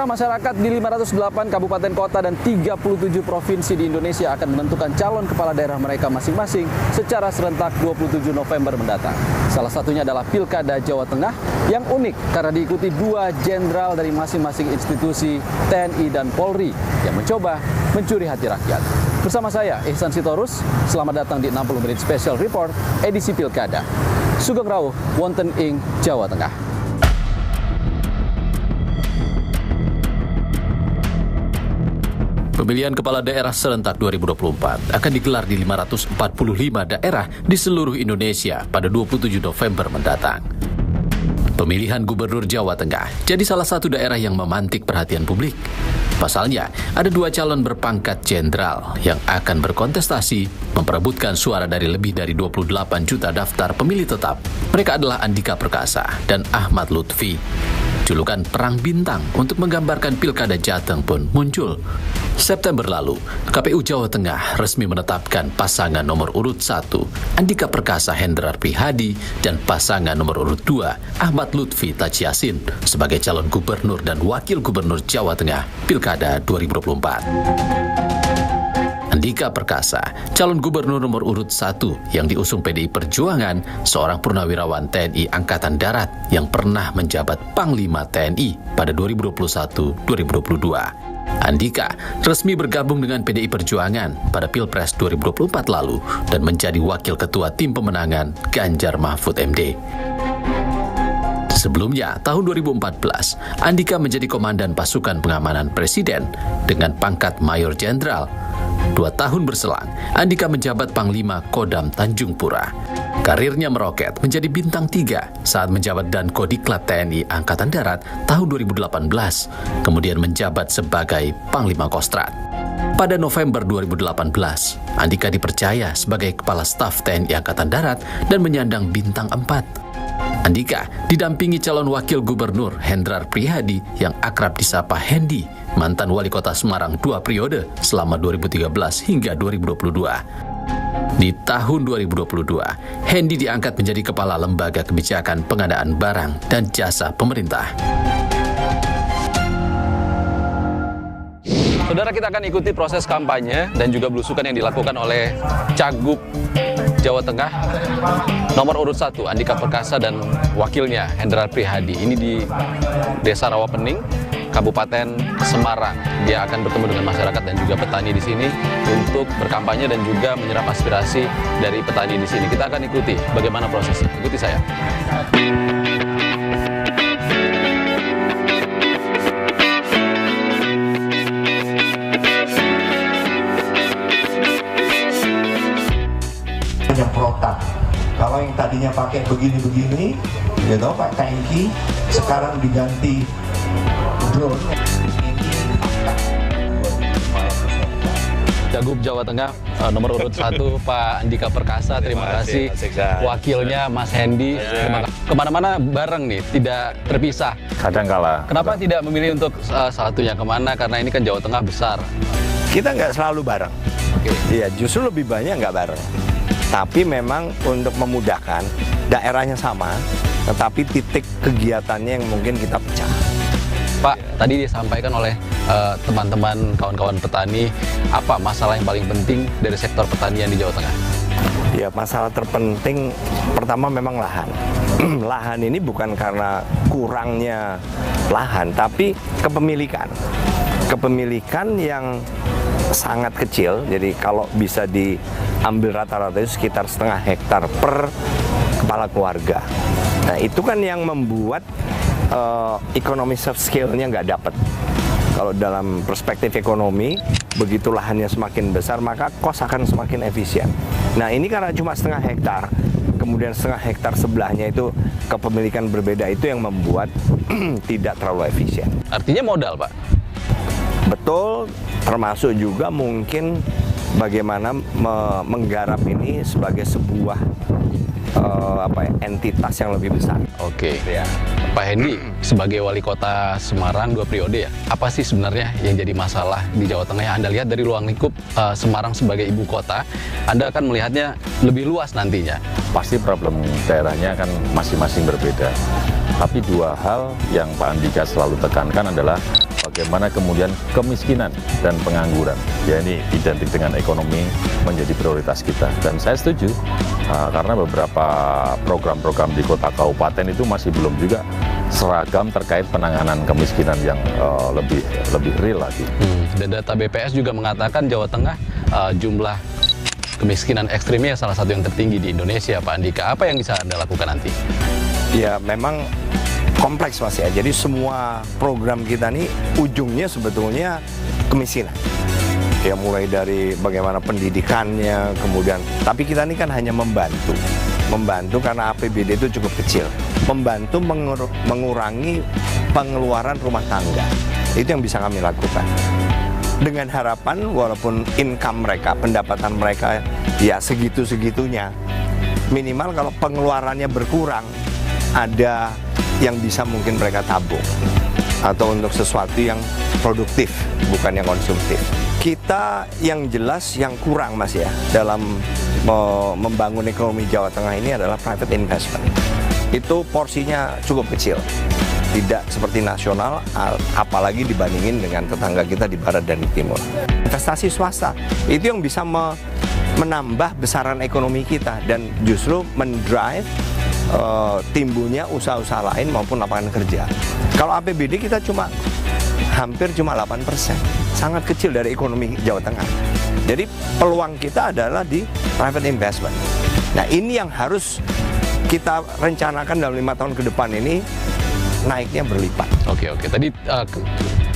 Saudara, masyarakat di 508 kabupaten kota dan 37 provinsi di Indonesia akan menentukan calon kepala daerah mereka masing-masing secara serentak 27 November mendatang. Salah satunya adalah Pilkada Jawa Tengah yang unik karena diikuti 2 jenderal dari masing-masing institusi TNI dan Polri yang mencoba mencuri hati rakyat. Bersama saya, Ihsan Sitorus, selamat datang di 60 Menit Special Report edisi Pilkada. Sugeng Rawuh, wonten ing Jawa Tengah. Pemilihan Kepala Daerah serentak 2024 akan digelar di 545 daerah di seluruh Indonesia pada 27 November mendatang. Pemilihan Gubernur Jawa Tengah jadi salah satu daerah yang memantik perhatian publik. Pasalnya, ada 2 calon berpangkat jenderal yang akan berkontestasi memperebutkan suara dari lebih dari 28 juta daftar pemilih tetap. Mereka adalah Andika Perkasa dan Ahmad Lutfi. Julukan Perang Bintang untuk menggambarkan Pilkada Jateng pun muncul. September lalu, KPU Jawa Tengah resmi menetapkan pasangan nomor urut 1, Andika Perkasa Hendrar Prihadi, dan pasangan nomor urut 2, Ahmad Lutfi Tachiasin, sebagai calon gubernur dan wakil gubernur Jawa Tengah Pilkada 2024. Andika Perkasa, calon gubernur nomor urut 1 yang diusung PDI Perjuangan, seorang purnawirawan TNI Angkatan Darat yang pernah menjabat Panglima TNI pada 2021-2022. Andika resmi bergabung dengan PDI Perjuangan pada Pilpres 2024 lalu dan menjadi wakil ketua tim pemenangan Ganjar Mahfud MD. Sebelumnya, tahun 2014, Andika menjadi komandan pasukan pengamanan presiden dengan pangkat Mayor Jenderal. 2 tahun berselang, Andika menjabat Panglima Kodam Tanjung Pura. Karirnya meroket menjadi bintang 3 saat menjabat Dankodiklat TNI Angkatan Darat tahun 2018, kemudian menjabat sebagai Panglima Kostrat. Pada November 2018, Andika dipercaya sebagai Kepala Staf TNI Angkatan Darat dan menyandang bintang 4. Andika didampingi calon wakil gubernur Hendrar Prihadi yang akrab disapa Hendi, mantan wali kota Semarang 2 periode selama 2013 hingga 2022. Di tahun 2022, Hendi diangkat menjadi Kepala Lembaga Kebijakan Pengadaan Barang dan Jasa Pemerintah. Saudara, kita akan ikuti proses kampanye dan juga belusukan yang dilakukan oleh Cagup Jawa Tengah nomor urut 1 Andika Perkasa dan wakilnya Hendrar Prihadi. Ini di Desa Rawapening, Kabupaten Semarang. Dia akan bertemu dengan masyarakat dan juga petani di sini untuk berkampanye dan juga menyerap aspirasi dari petani di sini. Kita akan ikuti bagaimana prosesnya. Ikuti saya. Penyemprotan. Kalau yang tadinya pakai begini-begini, gitu, pakai tangki, sekarang diganti drone. Cagup Jawa Tengah nomor urut 1 Pak Andika Perkasa, terima kasih. Wakilnya Mas Hendi, kemana-mana bareng nih, tidak terpisah. Kadang kala. Kenapa tidak memilih untuk satunya kemana? Karena ini kan Jawa Tengah besar. Kita nggak selalu bareng. Iya, justru lebih banyak nggak bareng. Tapi memang untuk memudahkan, daerahnya sama, tetapi titik kegiatannya yang mungkin kita pecah. Pak, tadi disampaikan oleh teman-teman, kawan-kawan petani, apa masalah yang paling penting dari sektor pertanian di Jawa Tengah? Ya, masalah terpenting pertama memang lahan. Lahan ini bukan karena kurangnya lahan, tapi kepemilikan. Kepemilikan yang sangat kecil, jadi kalau bisa diambil rata-rata itu sekitar 0,5 hektar per kepala keluarga. Nah, itu kan yang membuat ekonomi soft skill-nya nggak dapat. Kalau dalam perspektif ekonomi, begitu lahannya semakin besar, maka kos akan semakin efisien. Nah, ini karena cuma 0,5 hektar, kemudian 0,5 hektar sebelahnya itu kepemilikan berbeda, itu yang membuat tidak terlalu efisien. Artinya modal, Pak? Betul, termasuk juga mungkin bagaimana menggarap ini sebagai sebuah entitas yang lebih besar. Oke. Ya. Pak Hendi, sebagai wali kota Semarang 2 periode ya, apa sih sebenarnya yang jadi masalah di Jawa Tengah yang Anda lihat dari ruang lingkup Semarang sebagai ibu kota? Anda akan melihatnya lebih luas nantinya. Pasti problem daerahnya kan masing-masing berbeda. Tapi dua hal yang Pak Andika selalu tekankan adalah bagaimana kemudian kemiskinan dan pengangguran, ya ini identik dengan ekonomi menjadi prioritas kita. Dan saya setuju, karena beberapa program-program di kota kabupaten itu masih belum juga seragam terkait penanganan kemiskinan yang lebih real lagi. Dan data BPS juga mengatakan Jawa Tengah jumlah kemiskinan ekstrimnya salah satu yang tertinggi di Indonesia, Pak Andika. Apa yang bisa Anda lakukan nanti? Ya memang kompleks Mas ya. Jadi semua program kita nih ujungnya sebetulnya kemiskinan. Ya mulai dari bagaimana pendidikannya, kemudian tapi kita ini kan hanya membantu karena APBD itu cukup kecil, membantu mengurangi pengeluaran rumah tangga. Itu yang bisa kami lakukan. Dengan harapan walaupun income mereka, pendapatan mereka ya segitu-segitunya, minimal kalau pengeluarannya berkurang, ada yang bisa mungkin mereka tabung atau untuk sesuatu yang produktif, bukan yang konsumtif. Kita yang jelas yang kurang Mas ya dalam membangun ekonomi Jawa Tengah ini adalah private investment. Itu porsinya cukup kecil, tidak seperti nasional, apalagi dibandingin dengan tetangga kita di barat dan di timur. Investasi swasta itu yang bisa menambah besaran ekonomi kita dan justru mendrive timbulnya usaha-usaha lain maupun lapangan kerja. Kalau APBD kita hampir cuma 8%, sangat kecil dari ekonomi Jawa Tengah. Jadi peluang kita adalah di private investment. Nah ini yang harus kita rencanakan dalam 5 tahun ke depan ini naiknya berlipat. Oke. Tadi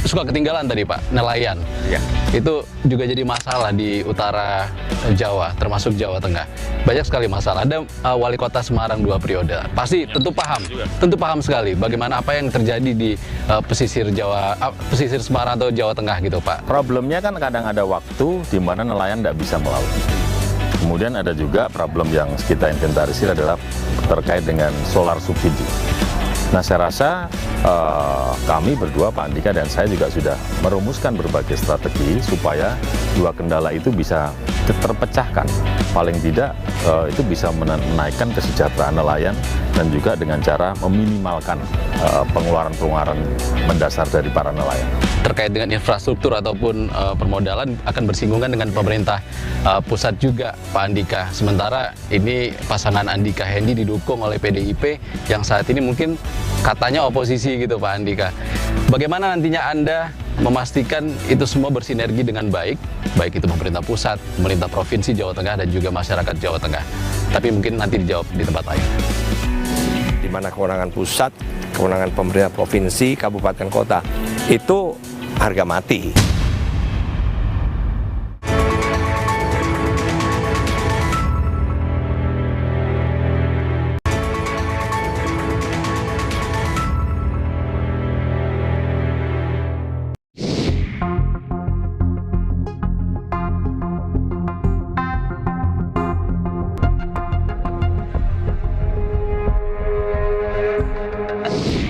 suka ketinggalan tadi Pak, nelayan. Ya. Itu juga jadi masalah di utara Jawa, termasuk Jawa Tengah. Banyak sekali masalah. Ada wali kota Semarang 2 periode. Pasti tentu paham sekali bagaimana apa yang terjadi di pesisir Semarang atau Jawa Tengah gitu Pak. Problemnya kan kadang ada waktu di mana nelayan tidak bisa melaut. Kemudian ada juga problem yang kita inventarisir adalah terkait dengan solar subsidi. Nah saya rasa kami berdua, Pak Andika dan saya juga sudah merumuskan berbagai strategi supaya dua kendala itu bisa terpecahkan. Paling tidak itu bisa menaikkan kesejahteraan nelayan dan juga dengan cara meminimalkan pengeluaran-pengeluaran mendasar dari para nelayan. Terkait dengan infrastruktur ataupun permodalan akan bersinggungan dengan pemerintah pusat juga Pak Andika. Sementara ini pasangan Andika Hendy didukung oleh PDIP yang saat ini mungkin katanya oposisi gitu Pak Andika. Bagaimana nantinya Anda memastikan itu semua bersinergi dengan baik itu pemerintah pusat, pemerintah provinsi Jawa Tengah dan juga masyarakat Jawa Tengah. Tapi mungkin nanti dijawab di tempat lain. Di mana kewenangan pusat, kewenangan pemerintah provinsi, kabupaten, kota itu harga mati.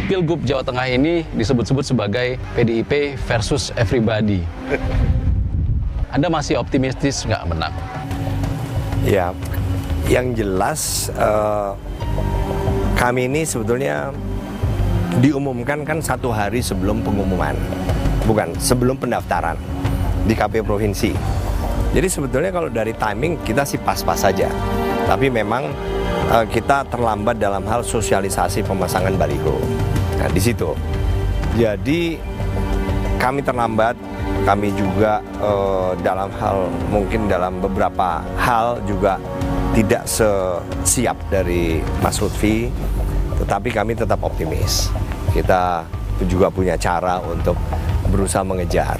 Pilgub Jawa Tengah ini disebut-sebut sebagai PDIP versus everybody. Anda masih optimistis nggak menang? Ya, yang jelas kami ini sebetulnya diumumkan kan 1 hari sebelum pengumuman, bukan sebelum pendaftaran di KPU provinsi. Jadi sebetulnya kalau dari timing kita sih pas-pas saja. Tapi memang kita terlambat dalam hal sosialisasi pemasangan baliho. Nah di situ. Jadi kami terlambat, kami juga dalam hal mungkin dalam beberapa hal juga tidak sesiap dari Mas Lutfi, tetapi kami tetap optimis. Kita juga punya cara untuk berusaha mengejar.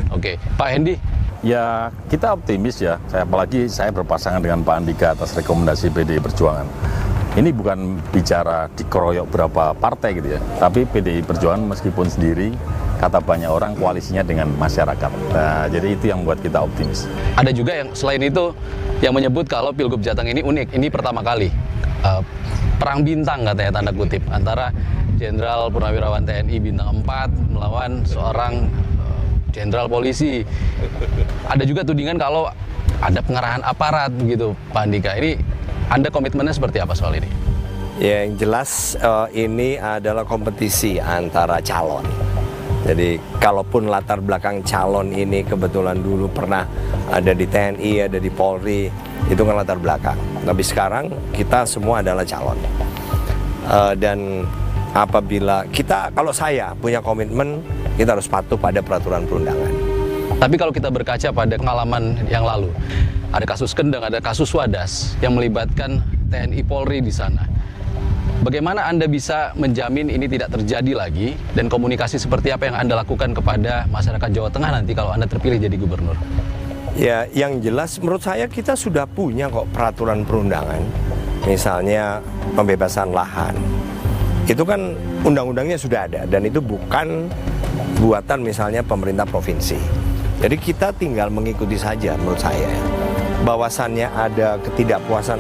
Oke, Pak Hendy. Ya kita optimis ya, apalagi saya berpasangan dengan Pak Andika atas rekomendasi PDI Perjuangan. Ini bukan bicara dikeroyok berapa partai gitu ya, tapi PDI Perjuangan meskipun sendiri, kata banyak orang koalisinya dengan masyarakat. Nah, jadi itu yang membuat kita optimis. Ada juga yang selain itu yang menyebut kalau Pilgub Jateng ini unik. Ini pertama kali perang bintang katanya tanda kutip antara Jenderal Purnawirawan TNI Bintang 4 melawan seorang Jenderal Polisi. Ada juga tudingan kalau ada pengerahan aparat begitu, Pak Andika. Ini Anda komitmennya seperti apa soal ini? Ya, yang jelas ini adalah kompetisi antara calon. Jadi kalaupun latar belakang calon ini kebetulan dulu pernah ada di TNI, ada di Polri, itu kan latar belakang. Tapi sekarang kita semua adalah calon. Dan apabila kalau saya punya komitmen, kita harus patuh pada peraturan perundangan. Tapi kalau kita berkaca pada pengalaman yang lalu, ada kasus Kendeng, ada kasus Wadas yang melibatkan TNI Polri di sana. Bagaimana Anda bisa menjamin ini tidak terjadi lagi dan komunikasi seperti apa yang Anda lakukan kepada masyarakat Jawa Tengah nanti kalau Anda terpilih jadi gubernur? Ya, yang jelas menurut saya kita sudah punya kok peraturan perundangan. Misalnya pembebasan lahan. Itu kan undang-undangnya sudah ada dan itu bukan buatan misalnya pemerintah provinsi. Jadi kita tinggal mengikuti saja menurut saya. Bahwasannya ada ketidakpuasan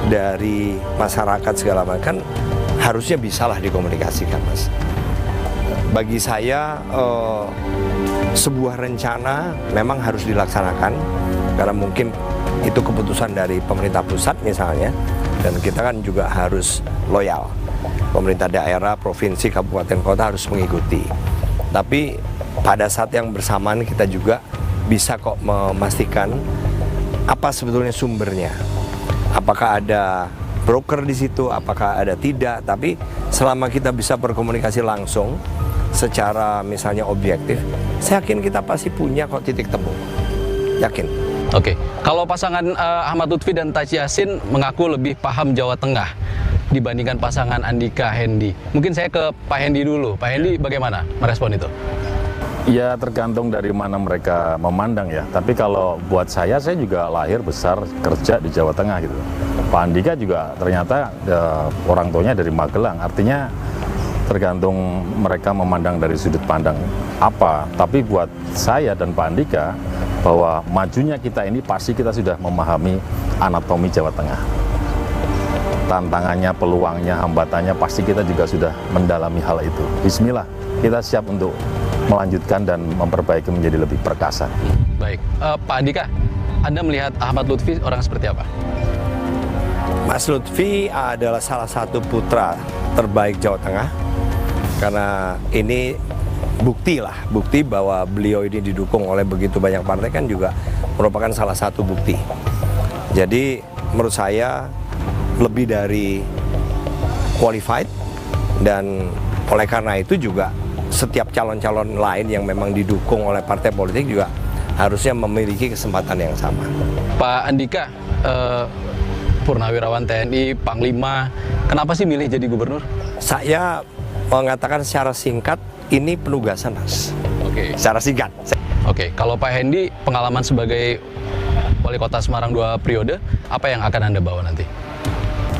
dari masyarakat segala macam kan harusnya bisalah dikomunikasikan, Mas. Bagi saya sebuah rencana memang harus dilaksanakan karena mungkin itu keputusan dari pemerintah pusat misalnya, dan kita kan juga harus loyal. Pemerintah daerah, provinsi, kabupaten, kota harus mengikuti. Tapi pada saat yang bersamaan kita juga bisa kok memastikan apa sebetulnya sumbernya. Apakah ada broker di situ, apakah ada tidak, tapi selama kita bisa berkomunikasi langsung secara misalnya objektif, saya yakin kita pasti punya kok titik temu. Yakin. Oke, kalau pasangan Ahmad Lutfi dan Taci Yassin mengaku lebih paham Jawa Tengah dibandingkan pasangan Andika Hendy. Mungkin saya ke Pak Hendy dulu. Pak Hendy bagaimana merespon itu? Ya tergantung dari mana mereka memandang ya. Tapi kalau buat saya juga lahir besar kerja di Jawa Tengah gitu. Pak Andika juga ternyata orang tuanya dari Magelang. Artinya tergantung mereka memandang dari sudut pandang apa. Tapi buat saya dan Pak Andika bahwa majunya kita ini pasti kita sudah memahami anatomi Jawa Tengah. Tantangannya, peluangnya, hambatannya pasti kita juga sudah mendalami hal itu. Bismillah, kita siap untuk melanjutkan dan memperbaiki menjadi lebih perkasa. Baik, Pak Andika, Anda melihat Ahmad Lutfi orang seperti apa? Mas Lutfi adalah salah satu putra terbaik Jawa Tengah, karena ini bukti bahwa beliau ini didukung oleh begitu banyak partai kan juga merupakan salah satu bukti. Jadi menurut saya lebih dari qualified, dan oleh karena itu juga setiap calon-calon lain yang memang didukung oleh partai politik juga harusnya memiliki kesempatan yang sama. Pak Andika, Purnawirawan TNI, Panglima, kenapa sih milih jadi gubernur? Saya mengatakan secara singkat, ini penugasan, Mas. Oke. Secara singkat. Oke, kalau Pak Hendy pengalaman sebagai wali kota Semarang 2 periode, apa yang akan Anda bawa nanti?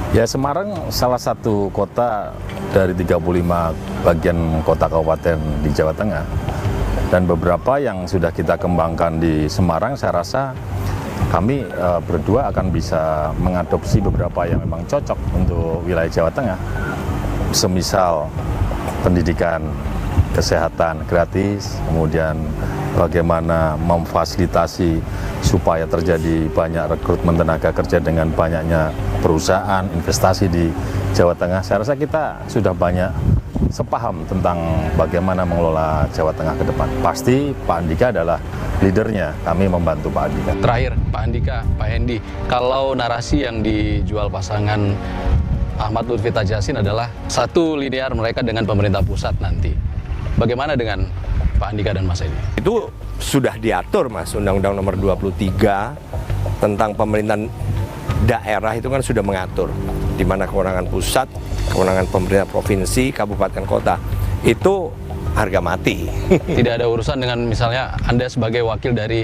Ya, Semarang salah satu kota dari 35 bagian kota kabupaten di Jawa Tengah. Dan beberapa yang sudah kita kembangkan di Semarang, saya rasa kami berdua akan bisa mengadopsi beberapa yang memang cocok untuk wilayah Jawa Tengah. Semisal pendidikan, kesehatan gratis, kemudian bagaimana memfasilitasi supaya terjadi banyak rekrutmen tenaga kerja dengan banyaknya perusahaan, investasi di Jawa Tengah. Saya rasa kita sudah banyak sepaham tentang bagaimana mengelola Jawa Tengah ke depan. Pasti Pak Andika adalah leadernya, kami membantu Pak Andika. Terakhir, Pak Andika, Pak Hendy, kalau narasi yang dijual pasangan Ahmad Lutfi Taci Yassin adalah satu linear mereka dengan pemerintah pusat nanti, bagaimana dengan Pak Andika dan Mas Hendy? Itu sudah diatur, Mas, Undang-Undang Nomor 23 tentang pemerintahan daerah itu kan sudah mengatur di mana kewenangan pusat, kewenangan pemerintah provinsi, kabupaten, kota itu harga mati. Tidak ada urusan dengan misalnya Anda sebagai wakil dari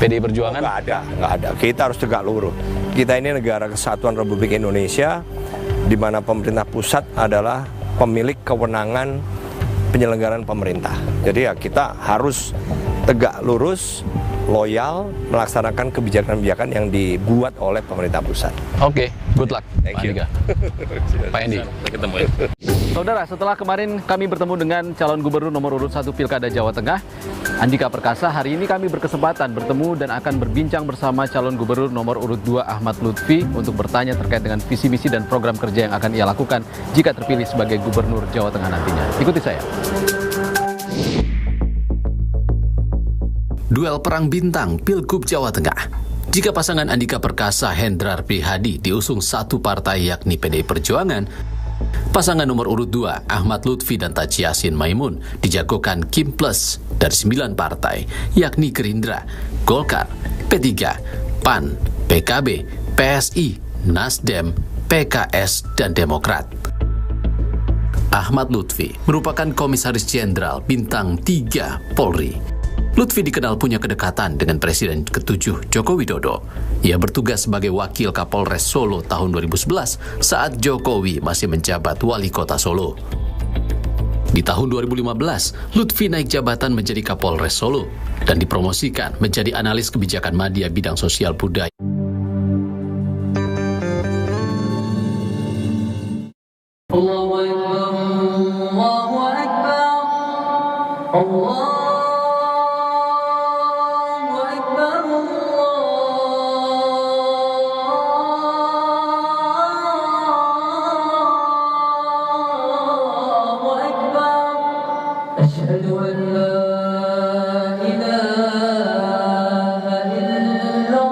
PDI Perjuangan? Nggak ada. Kita harus tegak lurus. Kita ini negara kesatuan Republik Indonesia, di mana pemerintah pusat adalah pemilik kewenangan penyelenggaraan pemerintah. Jadi ya kita harus tegak lurus, loyal, melaksanakan kebijakan-kebijakan yang dibuat oleh pemerintah pusat. Oke, good luck, Thank Pak you. Andika. Pak Hendy. Ketemu ya. Saudara, setelah kemarin kami bertemu dengan calon gubernur nomor urut 1 Pilkada Jawa Tengah, Andika Perkasa, hari ini kami berkesempatan bertemu dan akan berbincang bersama calon gubernur nomor urut 2 Ahmad Lutfi untuk bertanya terkait dengan visi misi dan program kerja yang akan ia lakukan jika terpilih sebagai gubernur Jawa Tengah nantinya. Ikuti saya. Duel perang bintang Pilgub Jawa Tengah. Jika pasangan Andika Perkasa Hendrar Prihadi diusung satu partai yakni PDI Perjuangan, pasangan nomor urut 2 Ahmad Lutfi dan Taci Yassin Maimun dijagokan Kim Plus dari 9 partai yakni Gerindra, Golkar, P3, PAN, PKB, PSI, Nasdem, PKS, dan Demokrat. Ahmad Lutfi merupakan Komisaris Jenderal Bintang 3 Polri. Lutfi dikenal punya kedekatan dengan Presiden ke-7 Joko Widodo. Ia bertugas sebagai Wakil Kapolres Solo tahun 2011 saat Jokowi masih menjabat Wali Kota Solo. Di tahun 2015, Lutfi naik jabatan menjadi Kapolres Solo dan dipromosikan menjadi analis kebijakan media bidang sosial budaya. Allahu Akbar, Allahu Akbar, Allahu Akbar, Allahu Akbar, Asyhadu an la ilaha illallah.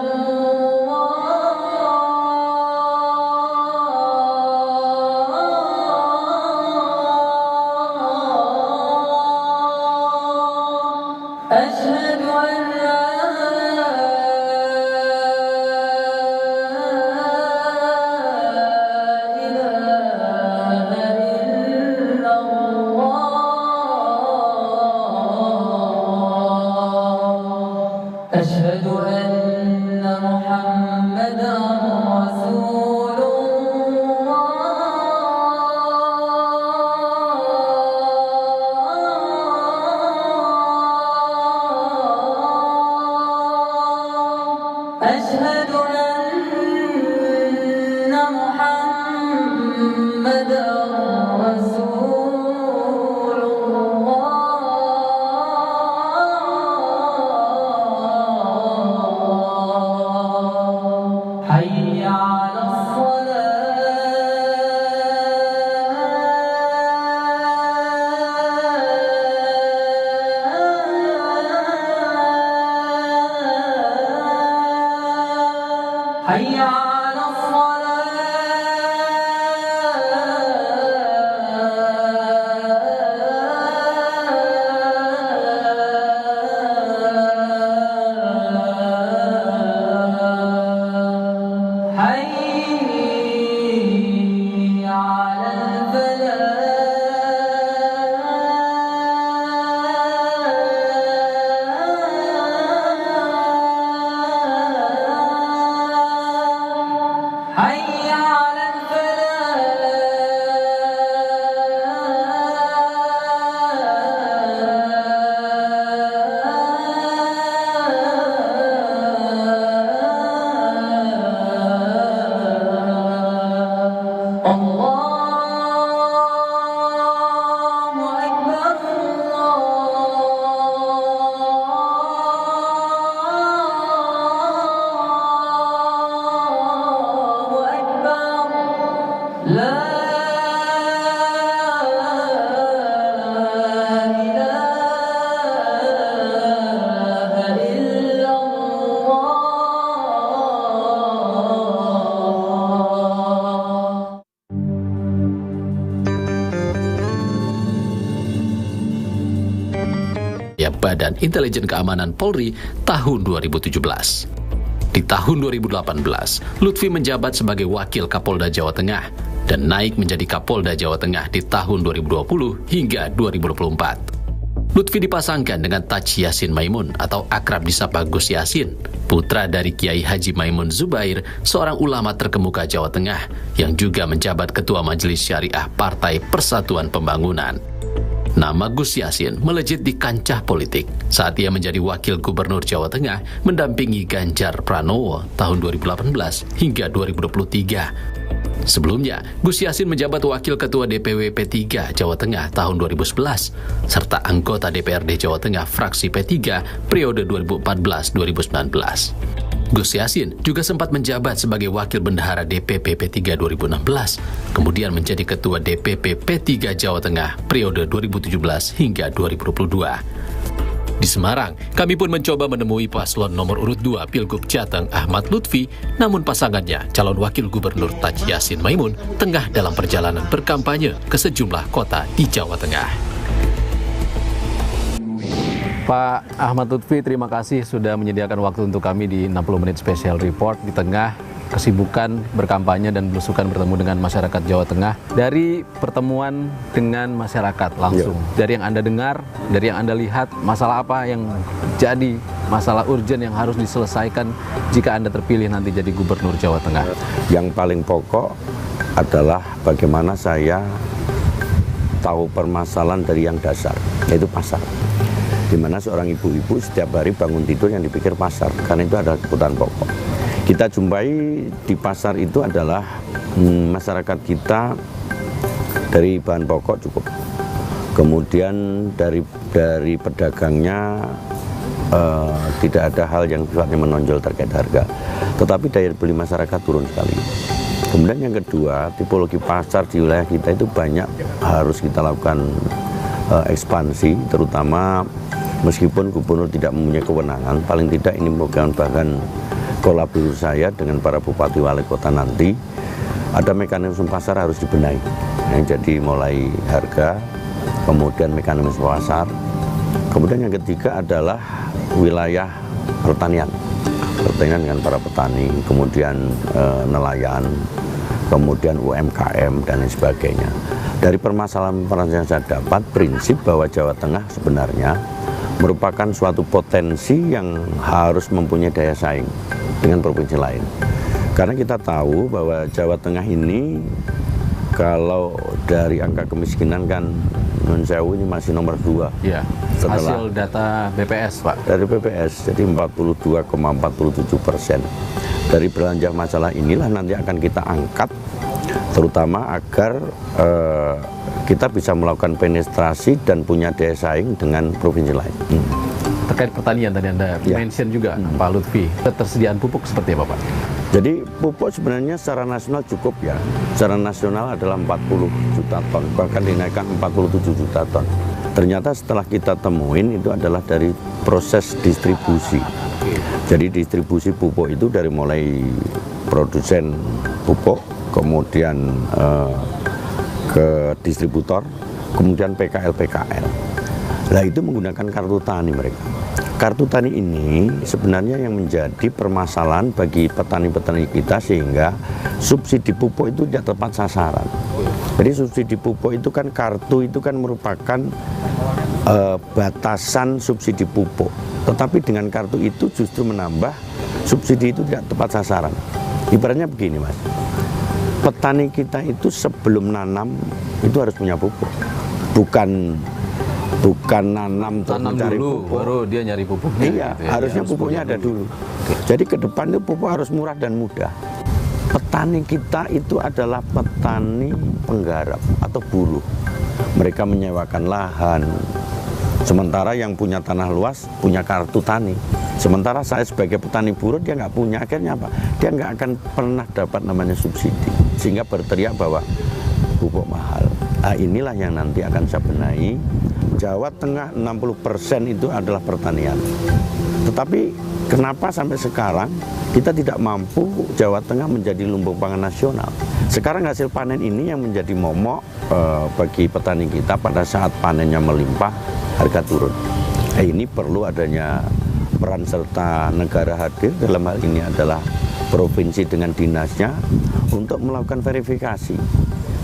Asyhadu an la ilaha illallah. Asyhadu anna Muhammadan Rasulullah. Asyhadu anna Muhammadan Rasulullah. Hayya 'alas salah. Hayya 'alas salah. Hayya 'alal falah. Hayya 'alal falah. Allahu Akbar, Allahu Akbar. La ilaha illallah. Badan Intelijen Keamanan Polri tahun 2017. Di tahun 2018, Lutfi menjabat sebagai Wakil Kapolda Jawa Tengah dan naik menjadi Kapolda Jawa Tengah di tahun 2020 hingga 2024. Lutfi dipasangkan dengan Taci Yassin Maimun atau akrab disapa Gus Yassin, putra dari Kiai Haji Maimun Zubair, seorang ulama terkemuka Jawa Tengah yang juga menjabat Ketua Majelis Syariah Partai Persatuan Pembangunan. Nama Gus Yassin melejit di kancah politik saat ia menjadi Wakil Gubernur Jawa Tengah mendampingi Ganjar Pranowo tahun 2018 hingga 2023. Sebelumnya, Gus Yassin menjabat Wakil Ketua DPW P3 Jawa Tengah tahun 2011, serta anggota DPRD Jawa Tengah fraksi P3 periode 2014-2019. Gus Yassin juga sempat menjabat sebagai Wakil Bendahara DPP P3 2016, kemudian menjadi Ketua DPP P3 Jawa Tengah periode 2017 hingga 2022. Di Semarang, kami pun mencoba menemui paslon nomor urut 2 Pilgub Jateng Ahmad Lutfi, namun pasangannya, calon Wakil Gubernur Taji Yassin Maimun, tengah dalam perjalanan berkampanye ke sejumlah kota di Jawa Tengah. Pak Ahmad Lutfi, terima kasih sudah menyediakan waktu untuk kami di 60 menit special report di tengah kesibukan berkampanye dan belusukan bertemu dengan masyarakat Jawa Tengah. Dari pertemuan dengan masyarakat langsung, dari yang Anda dengar, dari yang Anda lihat, masalah apa yang jadi masalah urgent yang harus diselesaikan jika Anda terpilih nanti jadi Gubernur Jawa Tengah? Yang paling pokok adalah bagaimana saya tahu permasalahan dari yang dasar, yaitu pasar. Di mana seorang ibu-ibu setiap hari bangun tidur yang dipikir pasar, karena itu adalah kebutuhan pokok. Kita jumpai di pasar itu adalah masyarakat kita dari bahan pokok cukup. Kemudian dari pedagangnya tidak ada hal yang sifatnya menonjol terkait harga. Tetapi daya beli masyarakat turun sekali. Kemudian yang kedua, tipologi pasar di wilayah kita itu banyak harus kita lakukan ekspansi, terutama meskipun gubernur tidak mempunyai kewenangan, paling tidak ini merupakan bahan kolaborasi saya dengan para bupati wali kota nanti, ada mekanisme pasar harus dibenahi. Jadi mulai harga, kemudian mekanisme pasar, kemudian yang ketiga adalah wilayah pertanian dengan para petani, kemudian nelayan, kemudian UMKM dan lain sebagainya. Dari permasalahan yang saya dapat, prinsip bahwa Jawa Tengah sebenarnya merupakan suatu potensi yang harus mempunyai daya saing dengan provinsi lain. Karena kita tahu bahwa Jawa Tengah ini kalau dari angka kemiskinan kan Nun Sewu ini masih nomor 2. Ya, hasil data BPS, Pak. Dari BPS, jadi 42,47%. Dari belanja masalah inilah nanti akan kita angkat, terutama agar kita bisa melakukan penetrasi dan punya daya saing dengan provinsi lain. Terkait pertanian tadi Anda mention juga, Pak Lutfi, ketersediaan pupuk seperti apa, Pak? Jadi pupuk sebenarnya secara nasional cukup ya. Secara nasional adalah 40 juta ton, bahkan dinaikkan 47 juta ton. Ternyata setelah kita temuin itu adalah dari proses distribusi. Jadi distribusi pupuk itu dari mulai produsen pupuk, kemudian ke distributor, kemudian PKL. Nah itu menggunakan kartu tani mereka. Kartu tani ini sebenarnya yang menjadi permasalahan bagi petani-petani kita, sehingga subsidi pupuk itu tidak tepat sasaran. Jadi subsidi pupuk itu kan, kartu itu kan merupakan batasan subsidi pupuk. Tetapi dengan kartu itu justru menambah subsidi itu tidak tepat sasaran. Ibaratnya begini, Mas. Petani kita itu sebelum nanam itu harus punya pupuk. Bukan nanam mencari dulu, pupuk, baru dia nyari pupuknya. Iya, gitu ya. harusnya pupuknya ada dulu. Jadi ke depan itu pupuk harus murah dan mudah. Petani kita itu adalah petani penggarap atau buruh. Mereka menyewakan lahan. Sementara yang punya tanah luas punya kartu tani. Sementara saya sebagai petani buruh dia nggak punya. Akhirnya apa? Dia nggak akan pernah dapat namanya subsidi. Sehingga berteriak bahwa pupuk mahal. Nah, inilah yang nanti akan saya benahi. Jawa Tengah 60% itu adalah pertanian. Tetapi kenapa sampai sekarang kita tidak mampu Jawa Tengah menjadi lumbung pangan nasional? Sekarang hasil panen ini yang menjadi momok bagi petani kita. Pada saat panennya melimpah, harga turun. Ini perlu adanya peran serta negara hadir, dalam hal ini adalah provinsi dengan dinasnya, untuk melakukan verifikasi.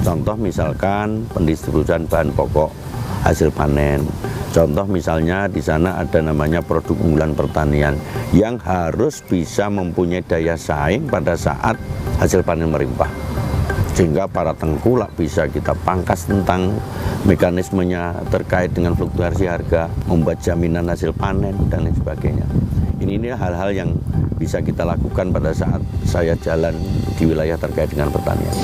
Contoh misalkan pendistribusian bahan pokok hasil panen. Contoh misalnya di sana ada namanya produk unggulan pertanian yang harus bisa mempunyai daya saing pada saat hasil panen melimpah. sehingga para tengkulak bisa kita pangkas tentang mekanismenya terkait dengan fluktuasi harga, membuat jaminan hasil panen dan lain sebagainya. Ini hal-hal yang bisa kita lakukan pada saat saya jalan di wilayah terkait dengan pertanian.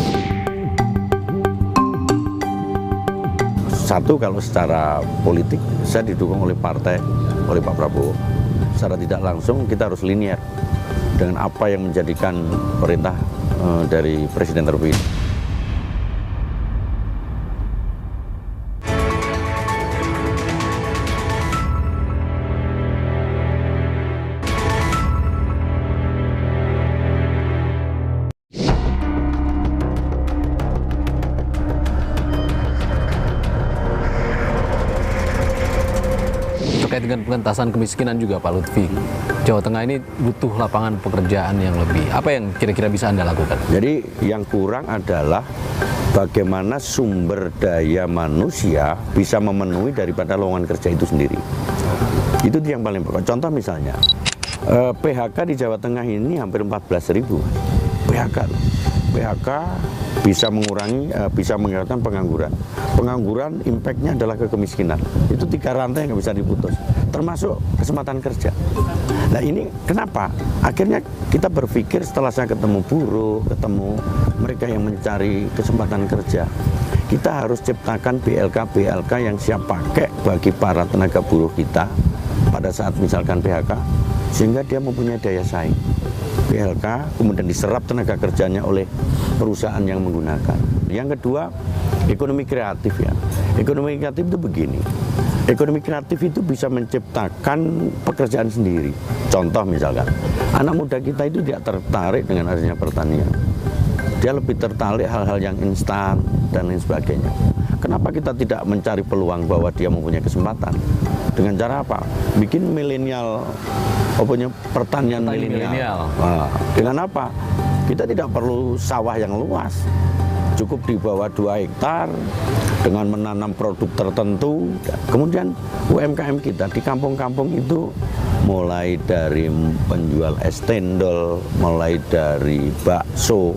Satu, kalau secara politik saya didukung oleh partai, oleh Pak Prabowo. Secara tidak langsung kita harus linear dengan apa yang menjadikan perintah dari Presiden terpilih. Terkait dengan pengentasan kemiskinan juga Pak Lutfi, Jawa Tengah ini butuh lapangan pekerjaan yang lebih. Apa yang kira-kira bisa Anda lakukan? Jadi yang kurang adalah bagaimana sumber daya manusia bisa memenuhi daripada lowongan kerja itu sendiri. Itu yang paling pokok. Contoh misalnya, PHK di Jawa Tengah ini hampir 14.000 PHK bisa mengurangi, bisa menghilangkan pengangguran. Pengangguran impactnya adalah ke kemiskinan. Itu 3 rantai yang nggak bisa diputus, termasuk kesempatan kerja. Nah ini kenapa? Akhirnya kita berpikir setelah saya ketemu buruh, ketemu mereka yang mencari kesempatan kerja, kita harus ciptakan BLK yang siap pakai bagi para tenaga buruh kita pada saat misalkan PHK, sehingga dia mempunyai daya saing. PLK kemudian diserap tenaga kerjanya oleh perusahaan yang menggunakan. Yang kedua, ekonomi kreatif ya. Ekonomi kreatif itu begini. Ekonomi kreatif itu bisa menciptakan pekerjaan sendiri. Contoh misalkan, anak muda kita itu tidak tertarik dengan adanya pertanian. Dia lebih tertarik hal-hal yang instan dan lain sebagainya. Kenapa kita tidak mencari peluang bahwa dia mempunyai kesempatan? Dengan cara apa? Bikin milenial, punya pertanian milenial. Nah, dengan apa? Kita tidak perlu sawah yang luas. Cukup di bawah 2 hektar dengan menanam produk tertentu. Kemudian UMKM kita di kampung-kampung itu mulai dari penjual es cendol, mulai dari bakso,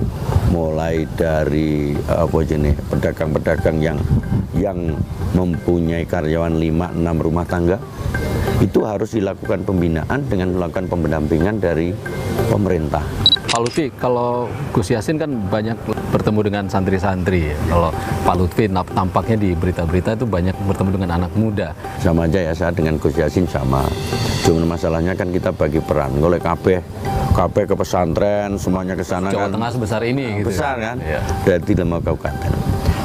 mulai dari pedagang-pedagang yang mempunyai karyawan 5-6 rumah tangga, itu harus dilakukan pembinaan dengan melakukan pendampingan dari pemerintah. Pak Lutfi, kalau Gus Yassin kan banyak bertemu dengan santri-santri. Kalau Pak Lutfi tampaknya di berita-berita itu banyak bertemu dengan anak muda. Sama aja ya, saya dengan Gus Yassin sama. Cuma masalahnya kan kita bagi peran. Oleh KB ke pesantren, semuanya ke sana Jawa kan. Tengah sebesar ini gitu. Besar kan? Ya. Dari 5 kabupaten.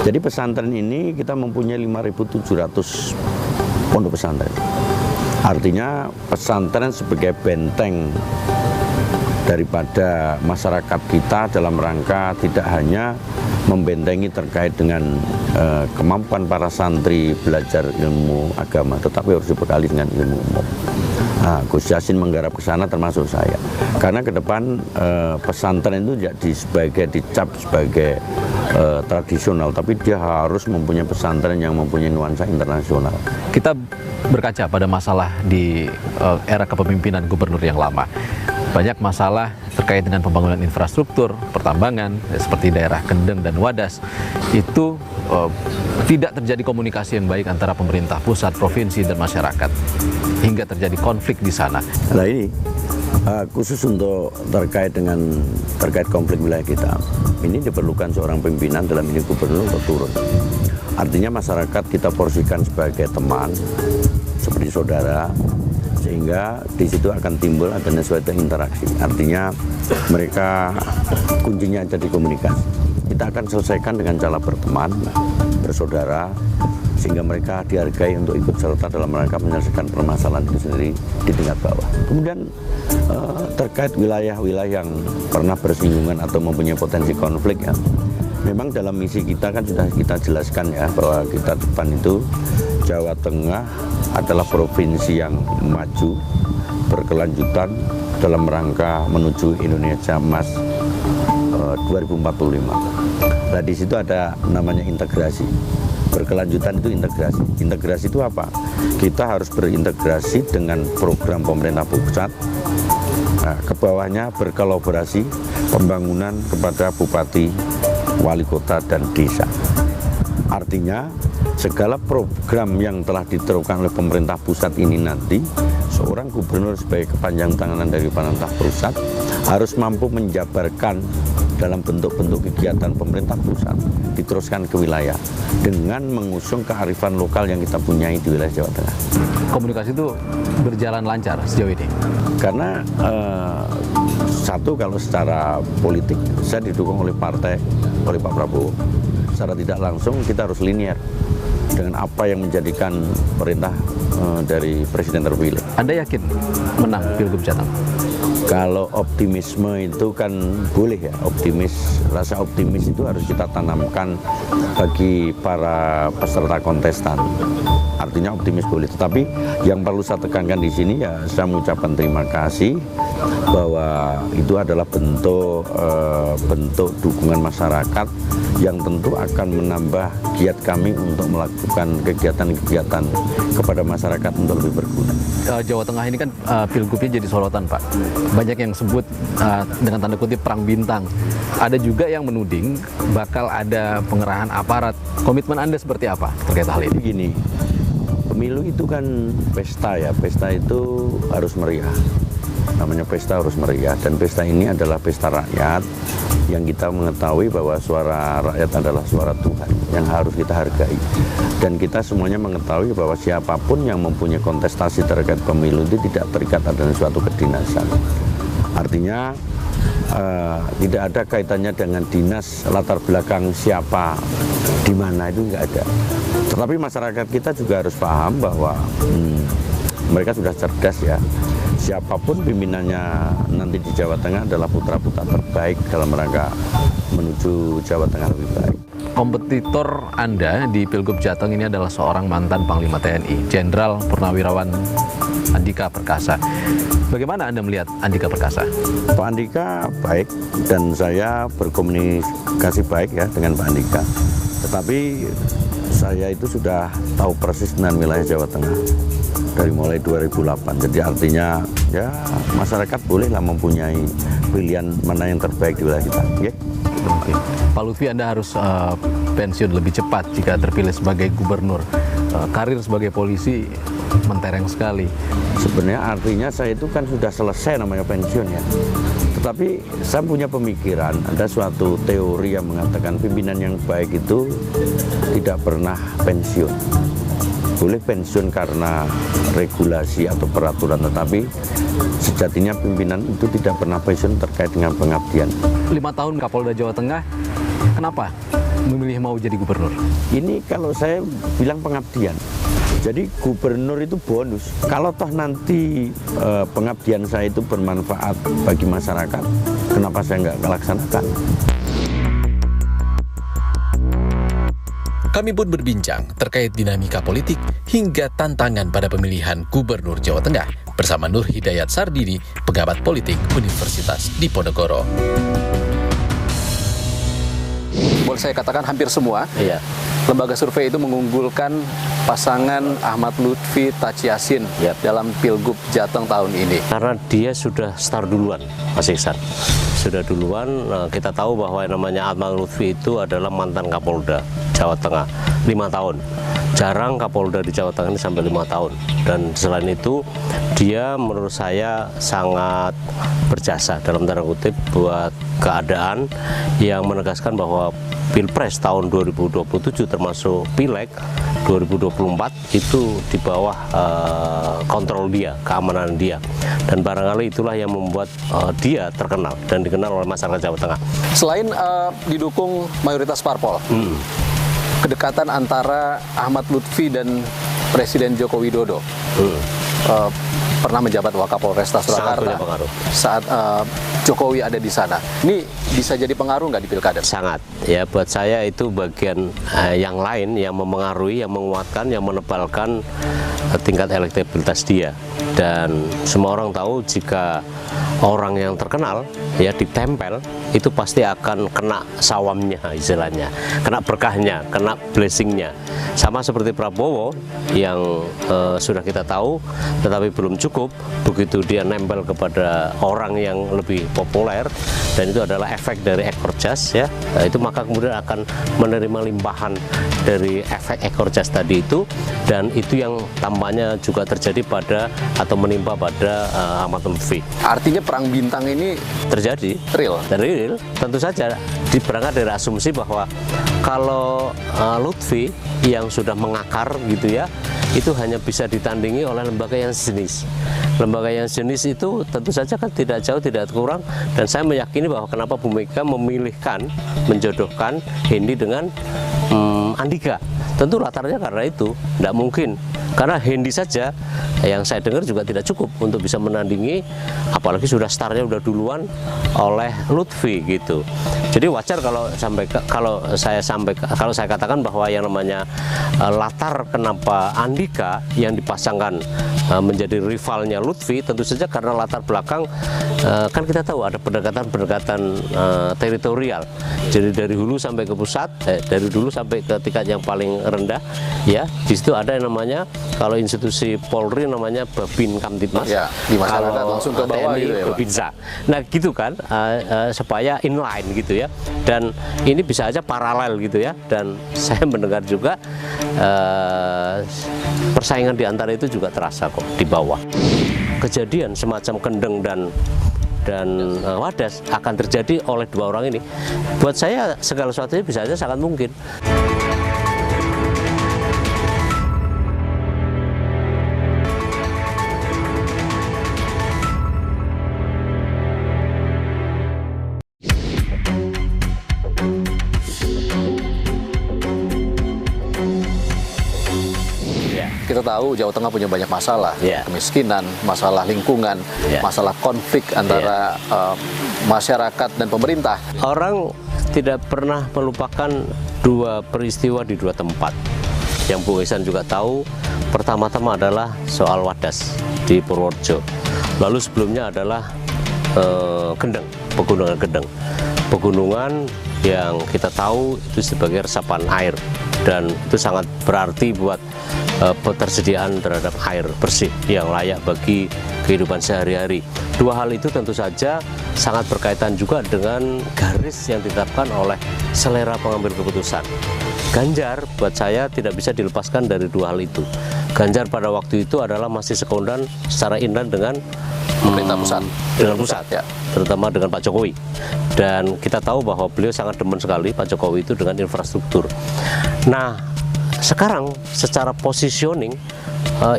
Jadi pesantren ini kita mempunyai 5.700 pondok pesantren. Artinya pesantren sebagai benteng daripada masyarakat kita dalam rangka tidak hanya membentengi terkait dengan kemampuan para santri belajar ilmu agama, tetapi harus dibekali dengan ilmu umum. Nah, Gus Yassin menggarap ke sana termasuk saya. Karena ke depan pesantren itu tidak dicap sebagai tradisional, tapi dia harus mempunyai pesantren yang mempunyai nuansa internasional. Kita berkaca pada masalah di era kepemimpinan gubernur yang lama. Banyak masalah terkait dengan pembangunan infrastruktur, pertambangan, seperti daerah Kendeng dan Wadas. Itu tidak terjadi komunikasi yang baik antara pemerintah pusat, provinsi, dan masyarakat. Hingga terjadi konflik di sana. Nah ini, khusus untuk terkait konflik wilayah kita, ini diperlukan seorang pimpinan, dalam ini gubernur untuk turun. Artinya masyarakat kita porsikan sebagai teman, seperti saudara, sehingga di situ akan timbul adanya suatu interaksi. Artinya mereka kuncinya ada di komunikasi. Kita akan selesaikan dengan cara berteman, bersaudara, sehingga mereka dihargai untuk ikut serta dalam rangka menyelesaikan permasalahan itu sendiri di tingkat bawah. Kemudian terkait wilayah-wilayah yang pernah bersinggungan atau mempunyai potensi konflik ya, memang dalam misi kita kan sudah kita jelaskan ya, bahwa kita depan itu Jawa Tengah adalah provinsi yang maju, berkelanjutan dalam rangka menuju Indonesia Emas 2045. Nah di situ ada namanya integrasi. Berkelanjutan itu integrasi. Integrasi itu apa? Kita harus berintegrasi dengan program pemerintah pusat. Nah, ke bawahnya berkolaborasi pembangunan kepada bupati, wali kota dan desa. Artinya segala program yang telah diterapkan oleh pemerintah pusat ini nanti seorang gubernur sebagai kepanjang tangan dari pemerintah pusat harus mampu menjabarkan dalam bentuk-bentuk kegiatan pemerintah pusat diteruskan ke wilayah dengan mengusung kearifan lokal yang kita punyai di wilayah Jawa Tengah. Komunikasi itu berjalan lancar sejauh ini? Karena satu, kalau secara politik saya didukung oleh partai, oleh Pak Prabowo. Secara tidak langsung kita harus linear dengan apa yang menjadikan perintah dari Presiden terpilih. Anda yakin menang Pilgub Jateng? Kalau optimisme itu kan boleh ya, rasa optimis itu harus kita tanamkan bagi para peserta kontestan. Artinya optimis boleh, tetapi yang perlu saya tekankan di sini ya saya mengucapkan terima kasih bahwa itu adalah bentuk dukungan masyarakat yang tentu akan menambah giat kami untuk melakukan kegiatan-kegiatan kepada masyarakat untuk lebih berguna. Jawa Tengah ini kan pilgubnya jadi sorotan, Pak. Banyak yang sebut dengan tanda kutip perang bintang. Ada juga yang menuding bakal ada pengerahan aparat. Komitmen Anda seperti apa terkait hal ini? Gini, pemilu itu kan pesta ya, pesta itu harus meriah. Namanya pesta harus meriah, dan pesta ini adalah pesta rakyat yang kita mengetahui bahwa suara rakyat adalah suara Tuhan yang harus kita hargai. Dan kita semuanya mengetahui bahwa siapapun yang mempunyai kontestasi terkait pemilu itu tidak terikat dengan suatu kedinasan. Artinya tidak ada kaitannya dengan dinas, latar belakang siapa, di mana, itu nggak ada. Tetapi masyarakat kita juga harus paham bahwa mereka sudah cerdas ya. Siapapun pimpinannya nanti di Jawa Tengah adalah putra-putra terbaik dalam rangka menuju Jawa Tengah lebih baik. Kompetitor Anda di Pilgub Jateng ini adalah seorang mantan Panglima TNI, Jenderal Purnawirawan Andika Perkasa. Bagaimana Anda melihat Andika Perkasa? Pak Andika baik, dan saya berkomunikasi baik ya dengan Pak Andika. Tetapi saya itu sudah tahu persis dengan wilayah Jawa Tengah dari mulai 2008. Jadi artinya ya masyarakat bolehlah mempunyai pilihan mana yang terbaik di wilayah kita. Ya. Oke. Pak Lutfi, Anda harus pensiun lebih cepat jika terpilih sebagai gubernur. Karir sebagai polisi mentereng sekali. Sebenarnya artinya saya itu kan sudah selesai namanya pensiun ya. Tetapi saya punya pemikiran, ada suatu teori yang mengatakan pimpinan yang baik itu tidak pernah pensiun. Boleh pensiun karena regulasi atau peraturan, tetapi sejatinya pimpinan itu tidak pernah pensiun terkait dengan pengabdian. 5 tahun Kapolda Jawa Tengah, kenapa memilih mau jadi gubernur? Ini kalau saya bilang pengabdian. Jadi gubernur itu bonus. Kalau toh nanti pengabdian saya itu bermanfaat bagi masyarakat, kenapa saya nggak melaksanakan? Kami pun berbincang terkait dinamika politik hingga tantangan pada pemilihan Gubernur Jawa Tengah bersama Nur Hidayat Sardini, pengamat politik Universitas Diponegoro. Boleh saya katakan hampir semua. Iya. Lembaga survei itu mengunggulkan pasangan Ahmad Lutfi Taci Yassin dalam Pilgub Jateng tahun ini. Karena dia sudah start duluan, Mas Iksan. Sudah duluan, kita tahu bahwa yang namanya Ahmad Lutfi itu adalah mantan Kapolda Jawa Tengah 5 tahun. Jarang Kapolda di Jawa Tengah ini sampai 5 tahun. Dan selain itu, dia menurut saya sangat berjasa dalam tanda kutip buat keadaan yang menegaskan bahwa Pilpres tahun 2027 termasuk Pileg 2024 itu di bawah kontrol dia, keamanan dia. Dan barangkali itulah yang membuat dia terkenal dan dikenal oleh masyarakat Jawa Tengah. Selain didukung mayoritas parpol, kedekatan antara Ahmad Lutfi dan Presiden Joko Widodo pernah menjabat Wakapolresta Surakarta saat Jokowi ada di sana. Ini bisa jadi pengaruh nggak di pilkada? Sangat. Ya, buat saya itu bagian yang lain yang memengaruhi, yang menguatkan, yang menebalkan tingkat elektabilitas dia. Dan semua orang tahu jika orang yang terkenal ya ditempel, itu pasti akan kena sawamnya istilahnya, kena berkahnya, kena blessingnya. Sama seperti Prabowo yang sudah kita tahu, tetapi belum cukup. Begitu dia nempel kepada orang yang lebih populer, dan itu adalah efek dari ekor jas ya. Itu maka kemudian akan menerima limpahan dari efek ekor jas tadi itu, dan itu yang tampaknya juga terjadi pada atau menimpa pada Ahmad Lutfi. Artinya perang bintang ini Terjadi real. real, tentu saja berangkat dari asumsi bahwa kalau Lutfi yang sudah mengakar gitu ya, itu hanya bisa ditandingi oleh lembaga yang sejenis. Lembaga yang sejenis itu tentu saja kan tidak jauh tidak kurang, dan saya meyakini bahwa kenapa Bu Mega memilihkan menjodohkan Hendy dengan Andika. Tentu latarnya karena itu, tidak mungkin. Karena Hendy saja yang saya dengar juga tidak cukup untuk bisa menandingi, apalagi sudah startnya udah duluan oleh Lutfi gitu. Jadi wajar kalau saya katakan bahwa yang namanya latar kenapa Andika yang dipasangkan menjadi rivalnya Lutfi, tentu saja karena latar belakang kan kita tahu ada pendekatan teritorial. Jadi dari hulu sampai ke pusat, dari dulu sampai ke tingkat yang paling rendah, ya di situ ada yang namanya, kalau institusi Polri namanya Babin Kamtibmas, ya, di masyarakat langsung ke bawah TNI, gitu ya, Pak. Babinsa. Nah gitu kan, supaya inline gitu ya, dan ini bisa aja paralel gitu ya, dan saya mendengar juga persaingan di antara itu juga terasa kok di bawah. Kejadian semacam Kendeng dan Wadas akan terjadi oleh dua orang ini. Buat saya segala sesuatunya bisa aja sangat mungkin. Kita tahu Jawa Tengah punya banyak masalah, Ya. kemiskinan, masalah lingkungan, Ya. masalah konflik antara masyarakat dan pemerintah. Orang tidak pernah melupakan dua peristiwa di dua tempat. Yang Bung Ihsan juga tahu, pertama-tama adalah soal Wadas di Purworejo. Lalu sebelumnya adalah Kendeng, pegunungan Kendeng. Pegunungan yang kita tahu itu sebagai resapan air, dan itu sangat berarti buat ketersediaan terhadap air bersih yang layak bagi kehidupan sehari-hari. Dua hal itu tentu saja sangat berkaitan juga dengan garis yang ditetapkan oleh selera pengambil keputusan. Ganjar buat saya tidak bisa dilepaskan dari dua hal itu. Ganjar pada waktu itu adalah masih sekondan secara inline dengan Pemerintah pusat. Dengan pusat, ya. Terutama dengan Pak Jokowi. Dan kita tahu bahwa beliau sangat demen sekali Pak Jokowi itu dengan infrastruktur. Nah, sekarang secara positioning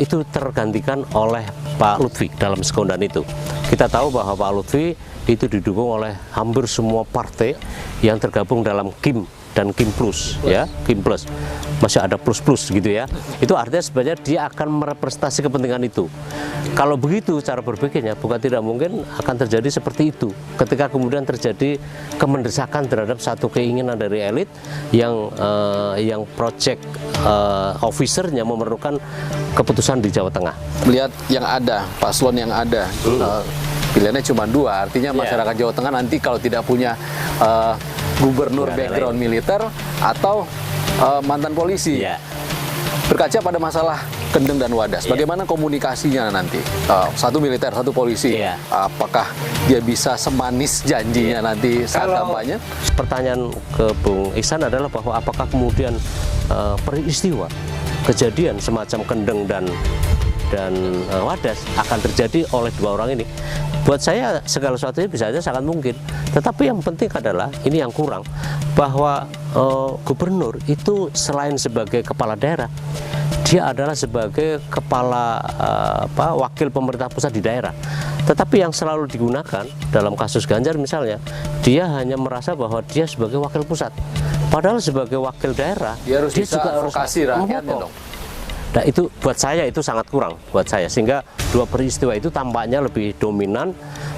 itu tergantikan oleh Pak Lutfi dalam sekondan itu. Kita tahu bahwa Pak Lutfi itu didukung oleh hampir semua partai yang tergabung dalam KIM dan KIM Plus, ya, KIM Plus. Masih ada plus-plus gitu ya. Itu artinya sebenarnya dia akan merepresentasi kepentingan itu. Kalau begitu cara berpikirnya, bukan tidak mungkin akan terjadi seperti itu. Ketika kemudian terjadi kemendesakan terhadap satu keinginan dari elit yang project officernya memerlukan keputusan di Jawa Tengah. Melihat yang ada, paslon yang ada, pilihannya cuma dua. Artinya masyarakat Jawa Tengah nanti kalau tidak punya gubernur background militer atau mantan polisi, berkaca pada masalah Kendeng dan Wadas, bagaimana komunikasinya nanti? Satu militer, satu polisi, apakah dia bisa semanis janjinya nanti saat kampanye? Pertanyaan ke Bung Ihsan adalah bahwa apakah kemudian peristiwa kejadian semacam Kendeng dan Wadas akan terjadi oleh dua orang ini? Buat saya segala sesuatunya bisa saja sangat mungkin. Tetapi yang penting adalah, ini yang kurang, bahwa gubernur itu selain sebagai kepala daerah, dia adalah sebagai kepala wakil pemerintah pusat di daerah. Tetapi yang selalu digunakan dalam kasus Ganjar misalnya, dia hanya merasa bahwa dia sebagai wakil pusat. Padahal sebagai wakil daerah, dia harus bisa juga advokasi rakyatnya dong. Nah itu buat saya itu sangat kurang buat saya, sehingga dua peristiwa itu tampaknya lebih dominan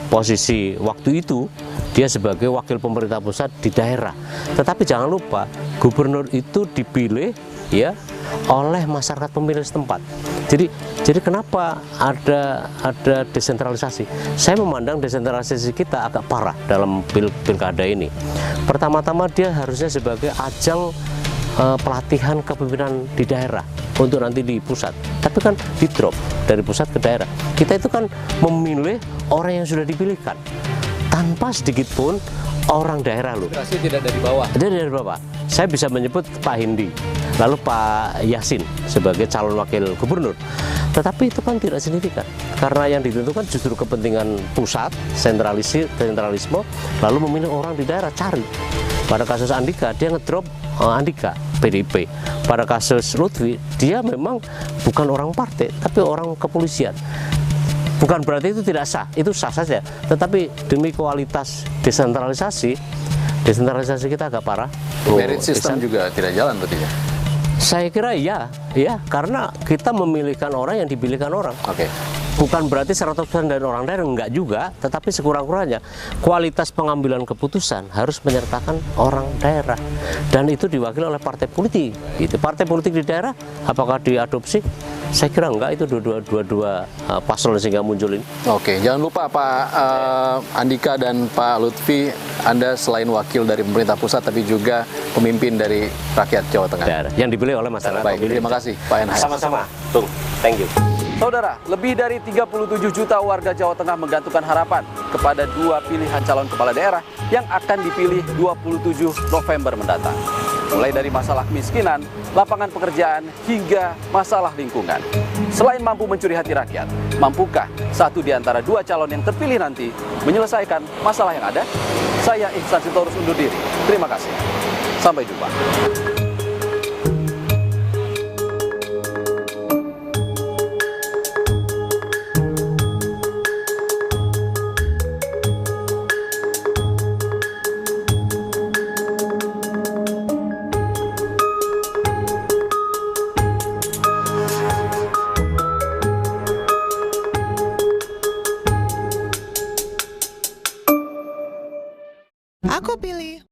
posisi waktu itu dia sebagai wakil pemerintah pusat di daerah. Tetapi jangan lupa gubernur itu dipilih ya oleh masyarakat pemilih setempat. Jadi kenapa ada desentralisasi? Saya memandang desentralisasi kita agak parah dalam pilkada ini. Pertama-tama dia harusnya sebagai ajang pelatihan kepemimpinan di daerah untuk nanti di pusat, tapi kan di drop dari pusat ke daerah. Kita itu kan memilih orang yang sudah dipilihkan tanpa sedikit pun orang daerah loh. Pasti tidak dari bawah. Dari Bapak, saya bisa menyebut Pak Hindi, lalu Pak Yasin sebagai calon wakil gubernur. Tetapi itu kan tidak signifikan, karena yang ditentukan justru kepentingan pusat, sentralisme, lalu memilih orang di daerah cari. Pada kasus Andika, dia ngedrop Andika, PDIP. Pada kasus Lutfi, dia memang bukan orang partai, tapi orang kepolisian. Bukan berarti itu tidak sah, itu sah saja. Tetapi demi kualitas desentralisasi kita agak parah. Merit system juga tidak jalan berarti ya? Saya kira ya, karena kita memilihkan orang yang dipilihkan orang. Oke. Bukan berarti 100% dari orang daerah, enggak juga, tetapi sekurang-kurangnya kualitas pengambilan keputusan harus menyertakan orang daerah. Dan itu diwakili oleh partai politik. Gitu. Partai politik di daerah, apakah diadopsi? Saya kira enggak, itu dua-dua paslon sehingga muncul ini. Oke, jangan lupa Pak Andika dan Pak Lutfi, Anda selain wakil dari pemerintah pusat, tapi juga pemimpin dari rakyat Jawa Tengah. Daerah, yang dipilih oleh masyarakat. Baik, terima kasih Pak Enhar. Sama-sama, Tung. Thank you. Saudara, lebih dari 37 juta warga Jawa Tengah menggantungkan harapan kepada dua pilihan calon kepala daerah yang akan dipilih 27 November mendatang. Mulai dari masalah kemiskinan, lapangan pekerjaan, hingga masalah lingkungan. Selain mampu mencuri hati rakyat, mampukah satu di antara dua calon yang terpilih nanti menyelesaikan masalah yang ada? Saya Ihsan Sitorus undur diri. Terima kasih. Sampai jumpa. Aku pilih